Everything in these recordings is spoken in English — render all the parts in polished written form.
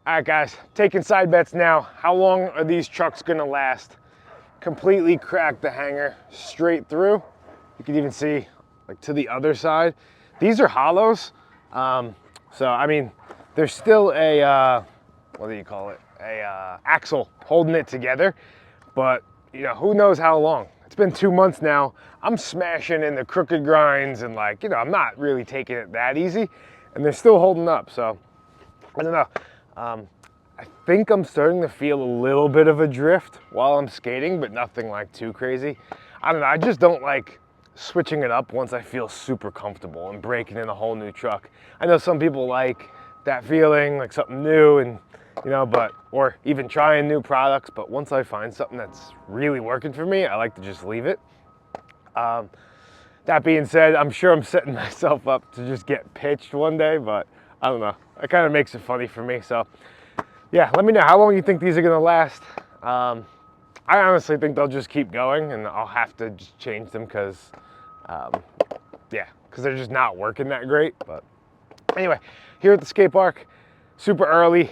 All right, guys, taking side bets now. How long are these trucks gonna last? Completely cracked the hanger straight through. You can even see like to the other side. These are hollows. So, I mean, there's still a, what do you call it? Axle holding it together, but you know, who knows how long. It's been 2 months now. I'm smashing in the crooked grinds and like, you know, I'm not really taking it that easy and they're still holding up. So I don't know. I think I'm starting to feel a little bit of a drift while I'm skating, but nothing like too crazy. I don't know, I just don't like switching it up once I feel super comfortable and breaking in a whole new truck. I know some people like that feeling, like something new and, you know, or even trying new products, but once I find something that's really working for me, I like to just leave it. That being said, I'm sure I'm setting myself up to just get pitched one day, but I don't know. It kind of makes it funny for me. So yeah, let me know how long you think these are gonna last. I honestly think they'll just keep going and I'll have to just change them because they're just not working that great. But anyway, here at the skate park, super early,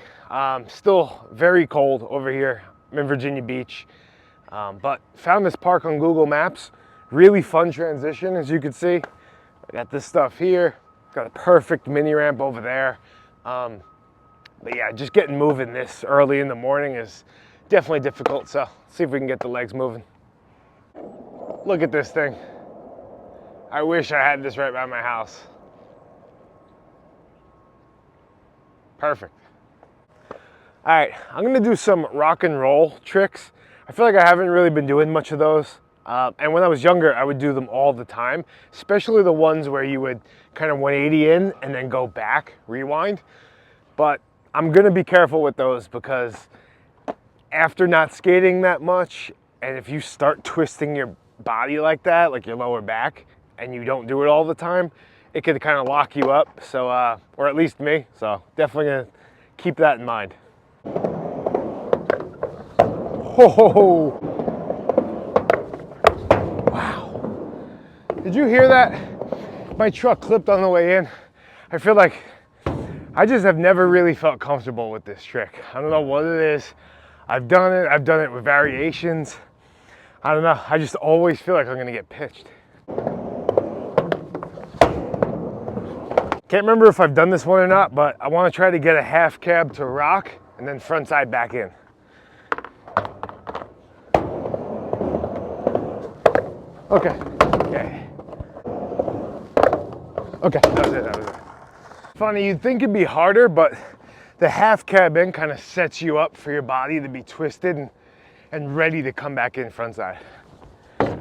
still very cold over here. I'm in Virginia Beach, but found this park on Google Maps. Really fun transition, as you can see. I got this stuff here, got a perfect mini ramp over there. But yeah, just getting moving this early in the morning is definitely difficult. So let's see if we can get the legs moving. Look at this thing. I wish I had this right by my house. Perfect. All right, I'm gonna do some rock and roll tricks. I feel like I haven't really been doing much of those. And when I was younger, I would do them all the time, especially the ones where you would kind of 180 in and then go back, rewind. But I'm gonna be careful with those because after not skating that much, and if you start twisting your body like that, like your lower back, and you don't do it all the time, it could kind of lock you up. So, or at least me. So definitely gonna keep that in mind. Ho! Wow. Did you hear that? My truck clipped on the way in. I feel like I just have never really felt comfortable with this trick. I don't know what it is. I've done it with variations. I don't know, I just always feel like I'm gonna get pitched. Can't remember if I've done this one or not, but I wanna try to get a half cab to rock and then front side back in. Okay. Okay, that was it. Funny, you'd think it'd be harder, but the half cab in kind of sets you up for your body to be twisted and ready to come back in front side. If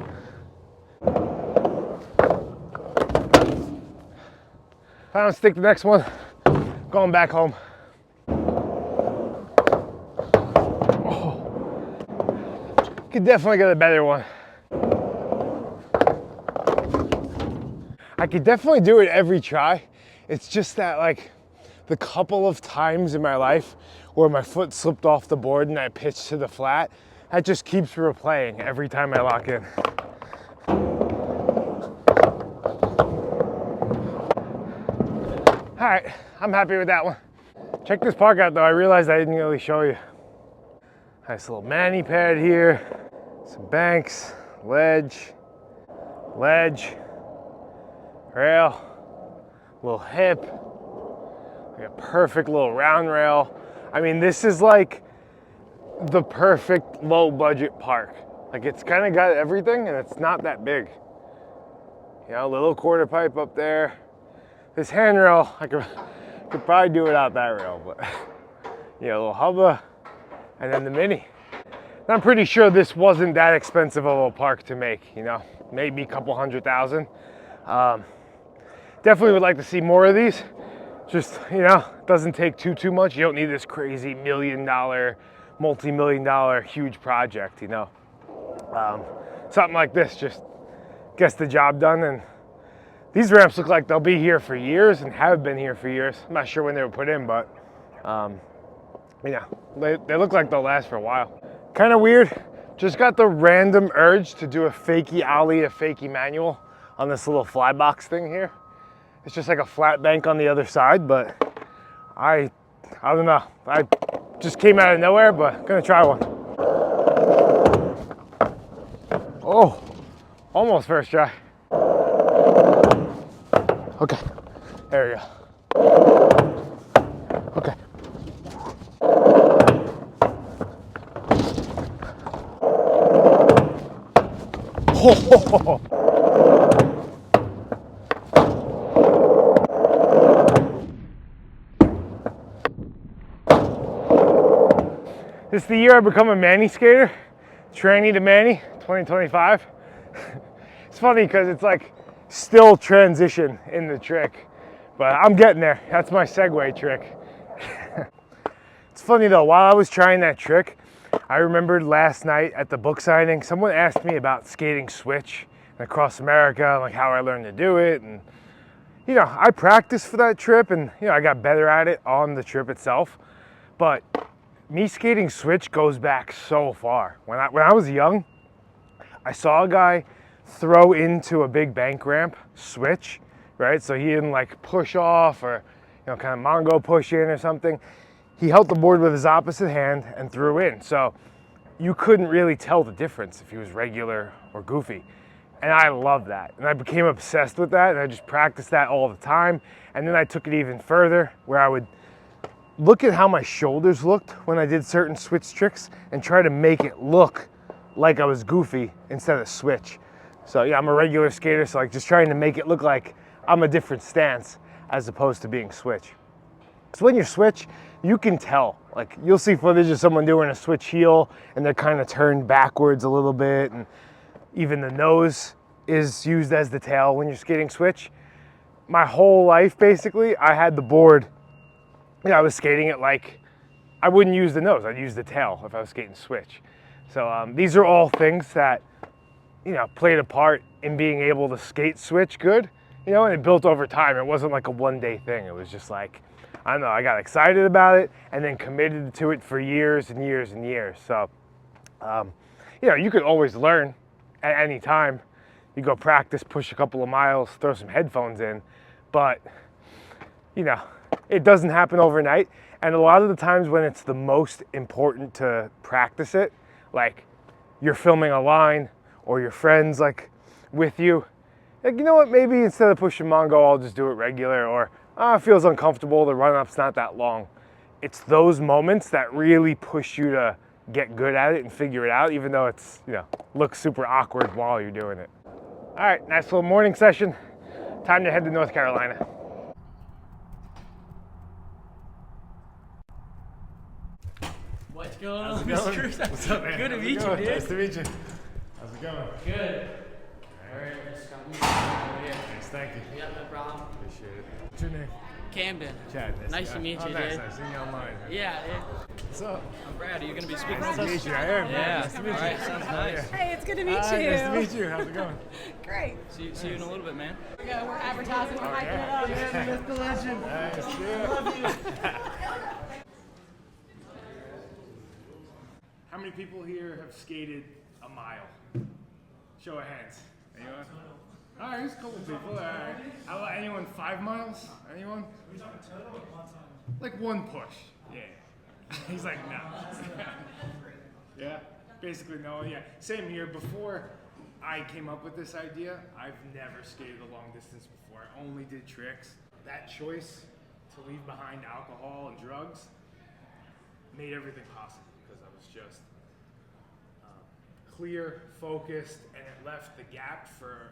I don't stick the next one, going back home. Oh. Could definitely get a better one. I could definitely do it every try. It's just that like the couple of times in my life where my foot slipped off the board and I pitched to the flat, that just keeps replaying every time I lock in. All right, I'm happy with that one. Check this park out though, I realized I didn't really show you. Nice little mani pad here, some banks, ledge, rail, little hip, like a perfect little round rail. I mean, this is like the perfect low budget park. Like it's kind of got everything and it's not that big. You know, little quarter pipe up there. This handrail, I could probably do without that rail, but you know, a little hubba and then the mini. And I'm pretty sure this wasn't that expensive of a park to make, you know, maybe a couple $100,000. Definitely would like to see more of these. Just, you know, it doesn't take too much. You don't need this crazy $1 million, multi-million dollar huge project, you know. Something like this just gets the job done. And these ramps look like they'll be here for years and have been here for years. I'm not sure when they were put in, but yeah, they look like they'll last for a while. Kind of weird. Just got the random urge to do a fakie ollie, a fakie manual on this little fly box thing here. It's just like a flat bank on the other side, but I I don't know. I just came out of nowhere, but gonna try one. Oh, almost first try. Okay, there we go. Okay. Oh. This is the year I become a Manny skater. Tranny to Manny, 2025. It's funny because it's like still transition in the trick, but I'm getting there. That's my segue trick. It's funny though, while I was trying that trick, I remembered last night at the book signing, someone asked me about skating switch across America, like how I learned to do it. And you know, I practiced for that trip and you know, I got better at it on the trip itself. But me skating switch goes back so far. When I was young, I saw a guy throw into a big bank ramp switch, right? So he didn't like push off or, you know, kind of Mongo push in or something. He held the board with his opposite hand and threw in. So you couldn't really tell the difference if he was regular or goofy. And I love that. And I became obsessed with that and I just practiced that all the time. And then I took it even further where I would look at how my shoulders looked when I did certain switch tricks and try to make it look like I was goofy instead of switch. So yeah, I'm a regular skater, so like just trying to make it look like I'm a different stance as opposed to being switch. So when you're switch, you can tell. Like you'll see footage of someone doing a switch heel and they're kind of turned backwards a little bit, and even the nose is used as the tail when you're skating switch. My whole life, basically, I had the board, you know, I was skating it like I wouldn't use the nose, I'd use the tail if I was skating switch. So these are all things that, you know, played a part in being able to skate switch good, you know, and it built over time. It wasn't like a one-day thing. It was just like, I don't know, I got excited about it and then committed to it for years and years and years. So, you know, you could always learn at any time. You go practice, push a couple of miles, throw some headphones in, but, you know, it doesn't happen overnight. And a lot of the times when it's the most important to practice it, like you're filming a line or your friends like with you, like, you know what, maybe instead of pushing Mongo, I'll just do it regular, or it feels uncomfortable, the run-up's not that long. It's those moments that really push you to get good at it and figure it out, even though it's, you know, looks super awkward while you're doing it. All right, nice little morning session. Time to head to North Carolina. What's going on, How's it going? Mr. Caruso? What's up, man? Good to meet you, dude. Nice to meet you. How's it going? Good. All right, just got me over here. Nice, thank you. Yeah, no problem. Appreciate it. What's your name? Camden. Chad. Nice to meet you, nice, dude. nice. Seeing you online. Yeah. What's up? I'm Brad. Are you going to be speaking Nice with to us? meet you. I am. Yeah. Nice to meet you. All right, sounds nice. Hey, it's good to meet Hi, you. nice to meet you. How's it going? Great. See you in a little bit, man. We're advertising. We're hyping it up. Yeah, that's the legend. Nice, yeah. Love you. How many people here have skated a mile? Show of hands. Anyone? All right, there's a couple people. All right. How about anyone 5 miles? Anyone? We talking total or one time? Like one push. Yeah. He's like, no. Yeah. Basically, no. Yeah. Same here. Before I came up with this idea, I've never skated a long distance before. I only did tricks. That choice to leave behind alcohol and drugs made everything possible because I was just clear, focused, and it left the gap for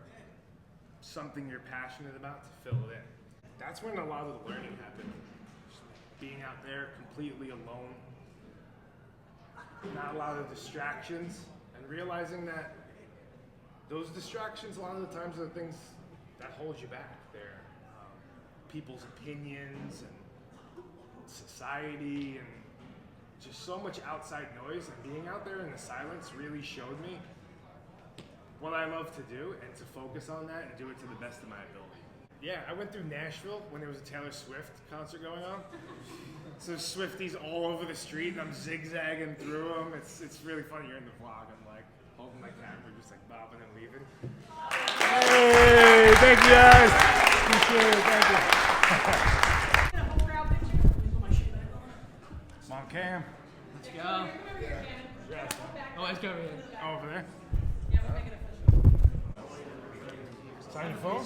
something you're passionate about to fill it in. That's when a lot of the learning happened. Just being out there completely alone, not a lot of distractions, and realizing that those distractions a lot of the times are the things that hold you back. They're people's opinions and society and just so much outside noise, and being out there in the silence really showed me what I love to do and to focus on that and do it to the best of my ability. Yeah, I went through Nashville when there was a Taylor Swift concert going on. So Swifties all over the street and I'm zigzagging through them. It's really funny. You're in the vlog. I'm like holding my camera, just like bobbing and weaving. Hey, thank you guys. Appreciate it. Thank you. Come on, Cam. Let's go. Oh, let's go over here. Oh, over there. Yeah, we'll make it official. Sign your phone?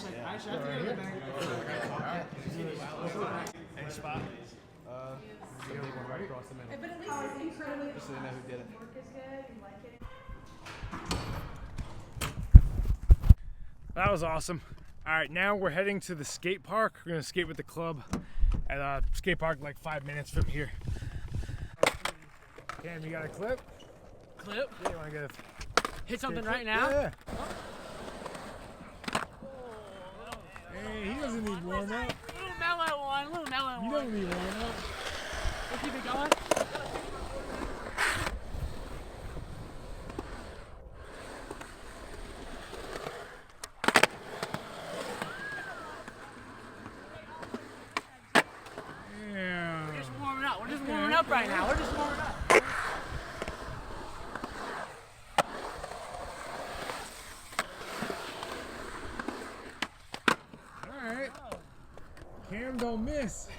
Any spot? But at least it's incredibly Just so they know who did it. work is good. You like it. That was awesome. All right, now we're heading to the skate park. We're gonna skate with the club at skate park like 5 minutes from here. Cam, you got a clip? Clip. Yeah, you wanna get a Hit something clip? right now. Yeah. Hey, he doesn't need warm up. Little mellow one. Little mellow You one. don't need warm up. We'll keep it going. Yeah. We're just warming up. We're just warming up right now. We're just warming up. All right. Cam don't miss.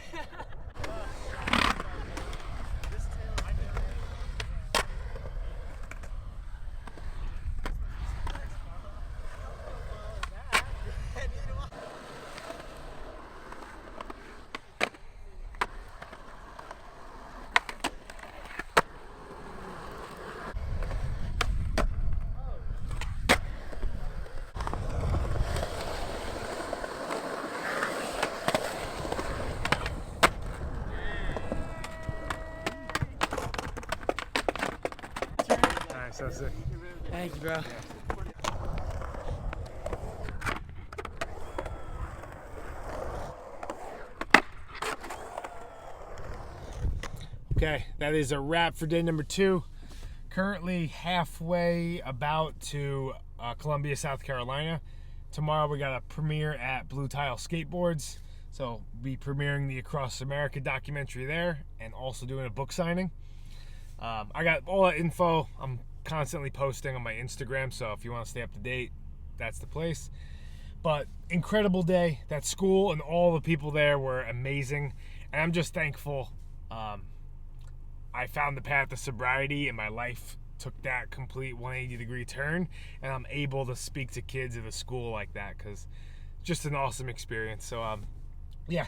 Nice, that's it. Thank you, bro. Okay, that is a wrap for day number 2. Currently halfway about to Columbia, South Carolina. Tomorrow we got a premiere at Bluetile Skateboards. So we'll be premiering the Across America documentary there and also doing a book signing. I got all that info. I'm constantly posting on my Instagram, so if you want to stay up to date, that's the place. But incredible day. That school and all the people there were amazing, and I'm just thankful I found the path of sobriety and my life took that complete 180-degree turn, and I'm able to speak to kids at a school like that because just an awesome experience. So yeah,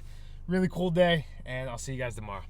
really cool day, and I'll see you guys tomorrow.